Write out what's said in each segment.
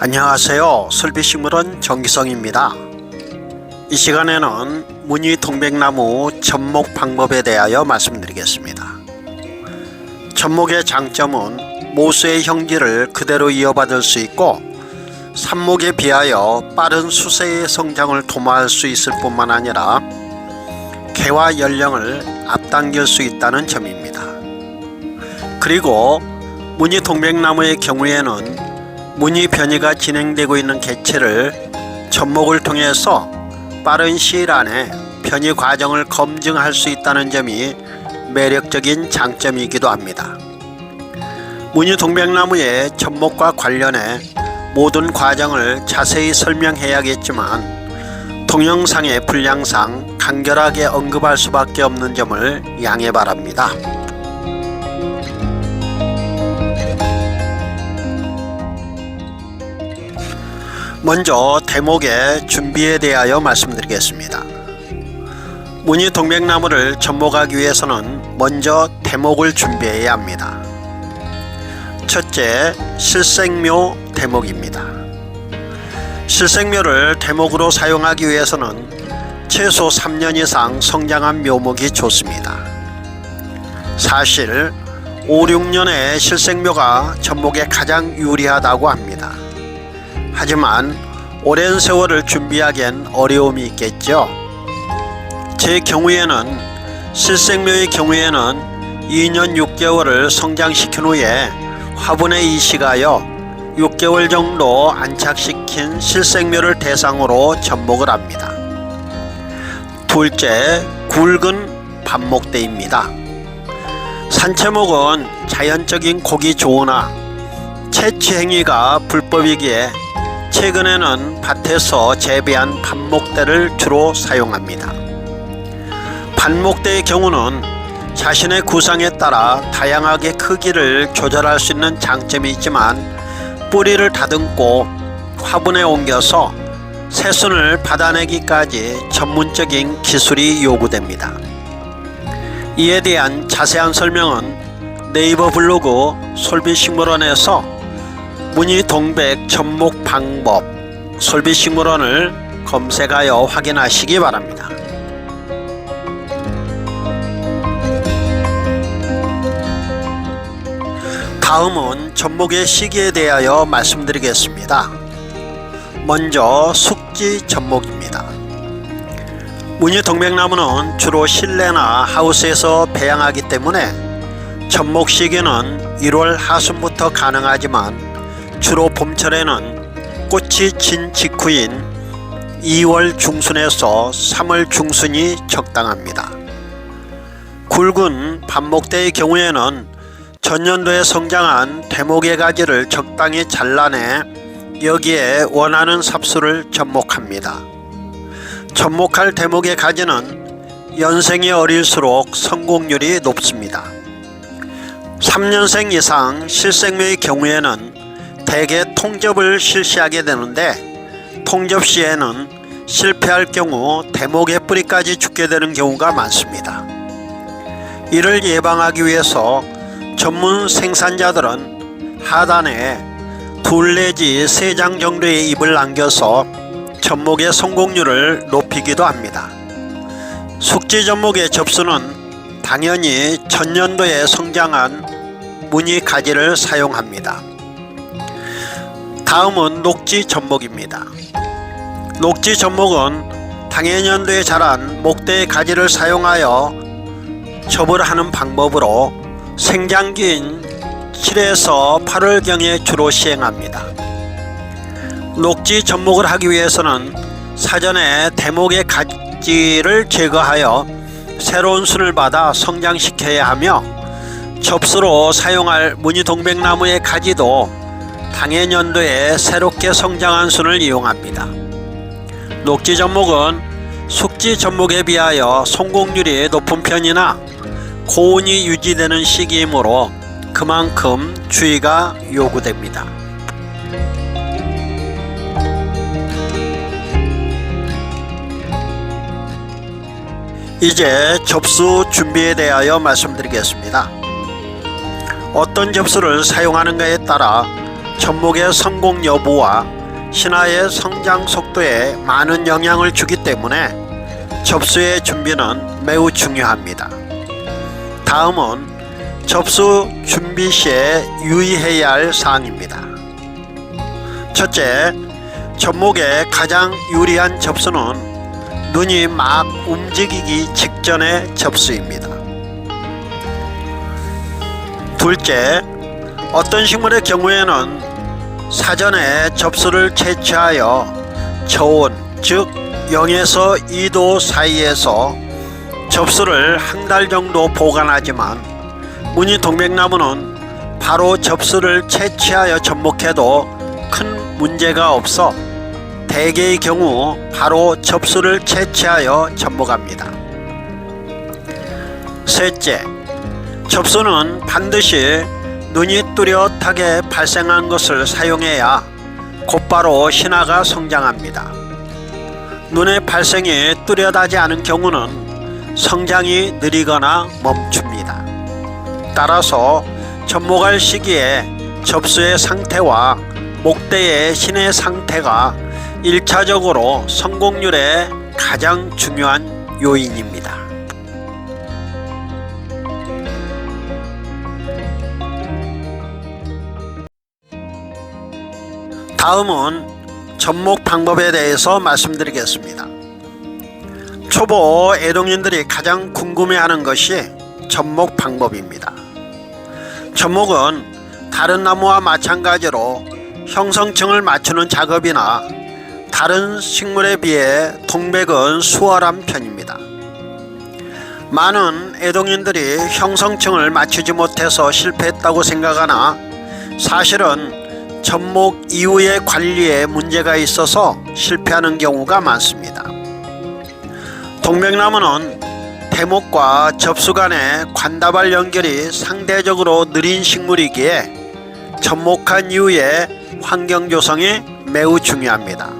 안녕하세요. 설비식물원 정기성입니다. 이 시간에는 무늬 동백나무 접목 방법에 대하여 말씀드리겠습니다. 접목의 장점은 모수의 형질을 그대로 이어받을 수 있고 삽목에 비하여 빠른 수세의 성장을 도모할 수 있을 뿐만 아니라 개화 연령을 앞당길 수 있다는 점입니다. 그리고 무늬 동백나무의 경우에는 무늬 변이가 진행되고 있는 개체를 접목을 통해서 빠른 시일 안에 변이 과정을 검증할 수 있다는 점이 매력적인 장점이기도 합니다. 무늬 동백나무의 접목과 관련해 모든 과정을 자세히 설명해야겠지만 동영상의 분량상 간결하게 언급할 수밖에 없는 점을 양해 바랍니다. 먼저 대목의 준비에 대하여 말씀드리겠습니다. 무늬 동백나무를 접목하기 위해서는 먼저 대목을 준비해야 합니다. 첫째, 실생묘 대목입니다. 실생묘를 대목으로 사용하기 위해서는 최소 3년 이상 성장한 묘목이 좋습니다. 사실 5, 6년의 실생묘가 접목에 가장 유리하다고 합니다. 하지만 오랜 세월을 준비하기엔 어려움이 있겠죠. 제 경우에는 실생묘의 경우에는 2년 6개월을 성장시킨 후에 화분에 이식하여 6개월 정도 안착시킨 실생묘를 대상으로 접목을 합니다. 둘째, 굵은 반목대입니다. 산채목은 자연적인 고기 조우나 채취 행위가 불법이기에 최근에는 밭에서 재배한 반목대를 주로 사용합니다. 반목대의 경우는 자신의 구상에 따라 다양하게 크기를 조절할 수 있는 장점이 있지만 뿌리를 다듬고 화분에 옮겨서 새순을 받아내기까지 전문적인 기술이 요구됩니다. 이에 대한 자세한 설명은 네이버 블로그 솔비식물원에서 무늬 동백 접목 방법 솔비식물원을 검색하여 확인하시기 바랍니다. 다음은 접목의 시기에 대하여 말씀드리겠습니다. 먼저 숙지 접목입니다. 무늬 동백나무는 주로 실내나 하우스에서 배양하기 때문에 접목 시기는 1월 하순부터 가능하지만 주로 봄철에는 꽃이 진 직후인 2월 중순에서 3월 중순이 적당합니다. 굵은 반목대의 경우에는 전년도에 성장한 대목의 가지를 적당히 잘라내 여기에 원하는 삽수를 접목합니다. 접목할 대목의 가지는 연생이 어릴수록 성공률이 높습니다. 3년생 이상 실생묘의 경우에는 대개 통접을 실시하게 되는데 통접 시에는 실패할 경우 대목의 뿌리까지 죽게 되는 경우가 많습니다. 이를 예방하기 위해서 전문 생산자들은 하단에 2 내지 3장 정도의 잎을 남겨서 접목의 성공률을 높이기도 합니다. 숙지 접목의 접수는 당연히 전년도에 성장한 무늬 가지를 사용합니다. 다음은 녹지 접목입니다. 녹지 접목은 당해년도에 자란 목대의 가지를 사용하여 접을 하는 방법으로 생장기인 7에서 8월경에 주로 시행합니다. 녹지 접목을 하기 위해서는 사전에 대목의 가지를 제거하여 새로운 순을 받아 성장시켜야 하며 접수로 사용할 무늬 동백나무의 가지도 당해년도에 새롭게 성장한 순을 이용합니다. 녹지 접목은 숙지 접목에 비하여 성공률이 높은 편이나 고온이 유지되는 시기이므로 그만큼 주의가 요구됩니다. 이제 접수 준비에 대하여 말씀드리겠습니다. 어떤 접수를 사용하는가에 따라 접목의 성공 여부와 신화의 성장 속도에 많은 영향을 주기 때문에 접수의 준비는 매우 중요합니다. 다음은 접수 준비 시에 유의해야 할 사항입니다. 첫째, 접목에 가장 유리한 접수는 눈이 막 움직이기 직전의 접수입니다. 둘째, 어떤 식물의 경우에는 사전에 접수를 채취하여 저온, 즉 0에서 2도 사이에서 접수를 한 달 정도 보관하지만 무늬 동백나무는 바로 접수를 채취하여 접목해도 큰 문제가 없어 대개의 경우 바로 접수를 채취하여 접목합니다. 셋째, 접수는 반드시 눈이 뚜렷하게 발생한 것을 사용해야 곧바로 신화가 성장합니다. 눈의 발생이 뚜렷하지 않은 경우는 성장이 느리거나 멈춥니다. 따라서 접목할 시기에 접수의 상태와 목대의 신의 상태가 1차적으로 성공률에 가장 중요한 요인입니다. 다음은 접목 방법에 대해서 말씀드리겠습니다. 초보 애동인들이 가장 궁금해하는 것이 접목 방법입니다. 접목은 다른 나무와 마찬가지로 형성층을 맞추는 작업이나 다른 식물에 비해 동백은 수월한 편입니다. 많은 애동인들이 형성층을 맞추지 못해서 실패했다고 생각하나 사실은 접목 이후의 관리에 문제가 있어서 실패하는 경우가 많습니다. 동백나무는 대목과 접수 간의 관다발 연결이 상대적으로 느린 식물이기에 접목한 이후의 환경 조성이 매우 중요합니다.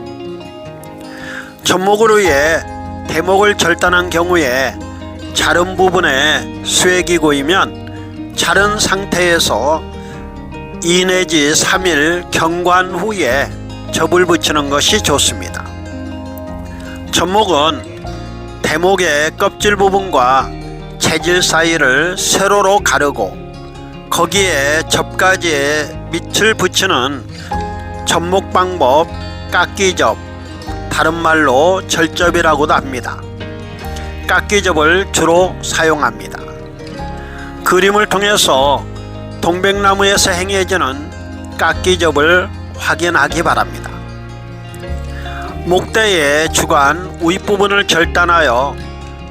접목으로 인해 대목을 절단한 경우에 자른 부분에 수액이 고이면 자른 상태에서 2 내지 3일 경관 후에 접을 붙이는 것이 좋습니다. 접목은 대목의 껍질 부분과 재질 사이를 세로로 가르고 거기에 접가지에 밑을 붙이는 접목 방법 깎기접, 다른 말로 절접이라고도 합니다. 깎기접을 주로 사용합니다. 그림을 통해서 동백나무에서 행해지는 깎기접을 확인하기 바랍니다. 목대의 주간 윗부분을 절단하여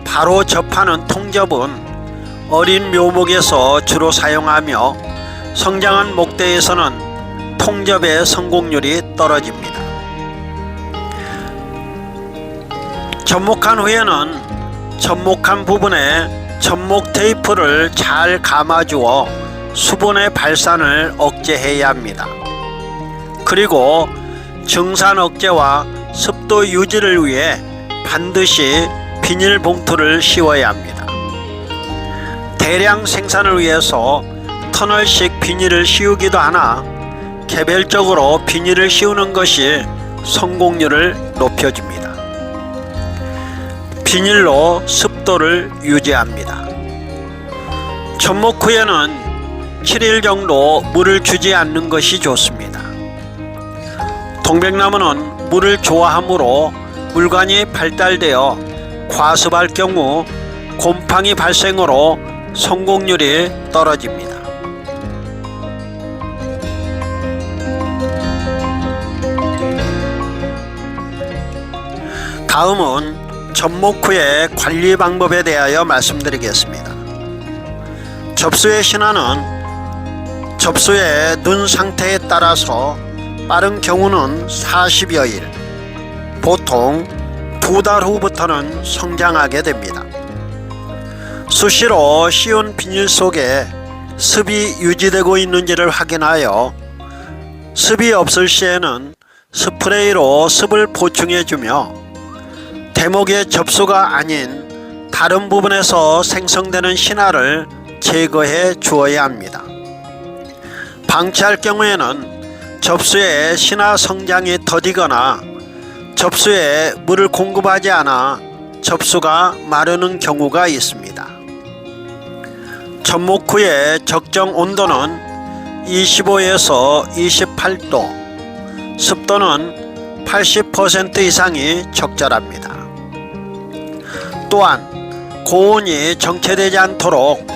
바로 접하는 통접은 어린 묘목에서 주로 사용하며 성장한 목대에서는 통접의 성공률이 떨어집니다. 접목한 후에는 접목한 부분에 접목 테이프를 잘 감아주어 수분의 발산을 억제해야 합니다. 그리고 증산 억제와 습도 유지를 위해 반드시 비닐봉투를 씌워야 합니다. 대량 생산을 위해서 터널식 비닐을 씌우기도 하나 개별적으로 비닐을 씌우는 것이 성공률을 높여줍니다. 비닐로 습도를 유지합니다. 접목 후에는 7일 정도 물을 주지 않는 것이 좋습니다. 동백나무는 물을 좋아하므로 물관이 발달되어 과습할 경우 곰팡이 발생으로 성공률이 떨어집니다. 다음은 접목 후의 관리 방법에 대하여 말씀드리겠습니다. 접수의 신화는 접수의 눈 상태에 따라서 빠른 경우는 40여일, 보통 2달 후부터는 성장하게 됩니다. 수시로 씌운 비닐 속에 습이 유지되고 있는지를 확인하여 습이 없을 시에는 스프레이로 습을 보충해주며 대목의 접수가 아닌 다른 부분에서 생성되는 신화를 제거해 주어야 합니다. 방치할 경우에는 접수에 신화 성장이 더디거나 접수에 물을 공급하지 않아 접수가 마르는 경우가 있습니다. 접목 후의 적정 온도는 25에서 28도, 습도는 80% 이상이 적절합니다. 또한 고온이 정체되지 않도록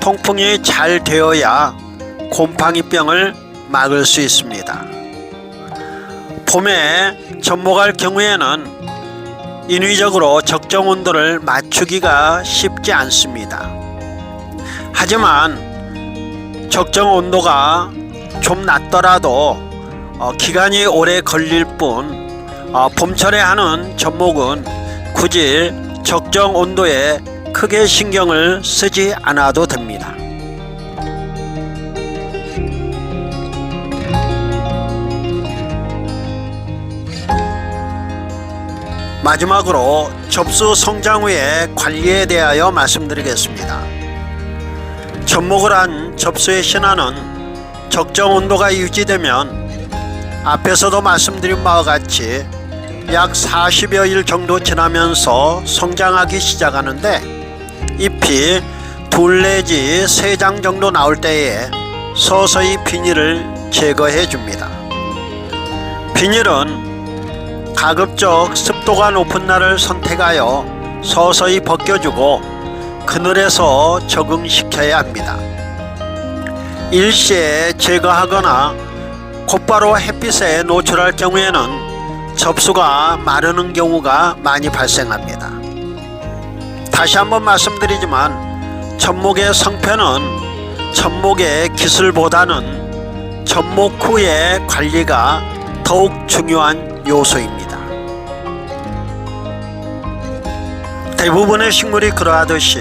통풍이 잘 되어야 곰팡이병을 막을 수 있습니다. 봄에 접목할 경우에는 인위적으로 적정 온도를 맞추기가 쉽지 않습니다. 하지만 적정 온도가 좀 낮더라도 기간이 오래 걸릴 뿐 봄철에 하는 접목은 굳이 적정 온도에 크게 신경을 쓰지 않아도 됩니다. 마지막으로 접수 성장 후의 관리에 대하여 말씀드리겠습니다. 접목을 한 접수의 신화는 적정 온도가 유지되면 앞에서도 말씀드린 바와 같이 약 40여일 정도 지나면서 성장하기 시작하는데 잎이 2 내지 3장 정도 나올 때에 서서히 비닐을 제거해 줍니다. 비닐은 가급적 습도가 높은 날을 선택하여 서서히 벗겨주고 그늘에서 적응시켜야 합니다. 일시에 제거하거나 곧바로 햇빛에 노출할 경우에는 접수가 마르는 경우가 많이 발생합니다. 다시 한번 말씀드리지만 접목의 성패는 접목의 기술보다는 접목 후의 관리가 더욱 중요한 요소입니다. 대부분의 식물이 그러하듯이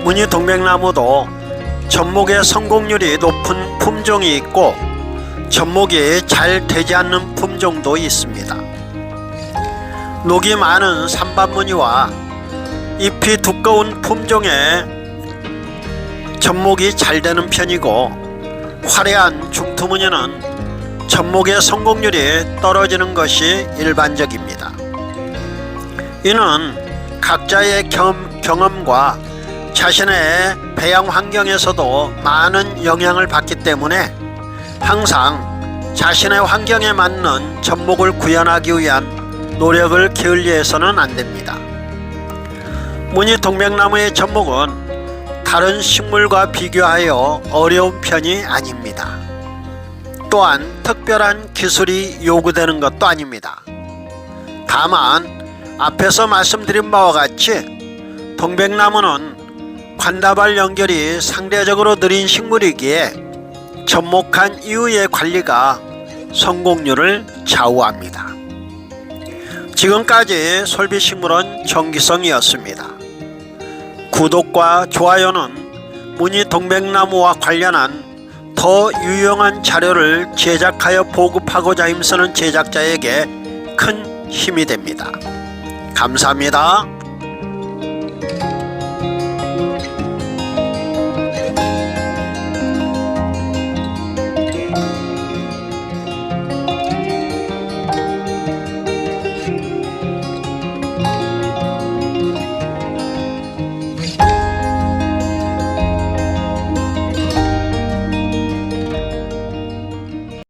무늬 동백나무도 접목의 성공률이 높은 품종이 있고 접목이 잘 되지 않는 품종도 있습니다. 녹이 많은 산반무늬와 잎이 두꺼운 품종에 접목이 잘 되는 편이고 화려한 중투무늬는 접목의 성공률이 떨어지는 것이 일반적입니다. 이는 각자의 경험과 자신의 배양 환경에서도 많은 영향을 받기 때문에 항상 자신의 환경에 맞는 접목을 구현하기 위한 노력을 게을리해서는 안됩니다. 무늬 동백나무의 접목은 다른 식물과 비교하여 어려운 편이 아닙니다. 또한 특별한 기술이 요구되는 것도 아닙니다. 다만 앞에서 말씀드린 바와 같이 동백나무는 관다발 연결이 상대적으로 느린 식물이기에 접목한 이후의 관리가 성공률을 좌우합니다. 지금까지 솔비식물원 정기성이었습니다. 구독과 좋아요는 무늬 동백나무와 관련한 더 유용한 자료를 제작하여 보급하고자 힘쓰는 제작자에게 큰 힘이 됩니다. 감사합니다.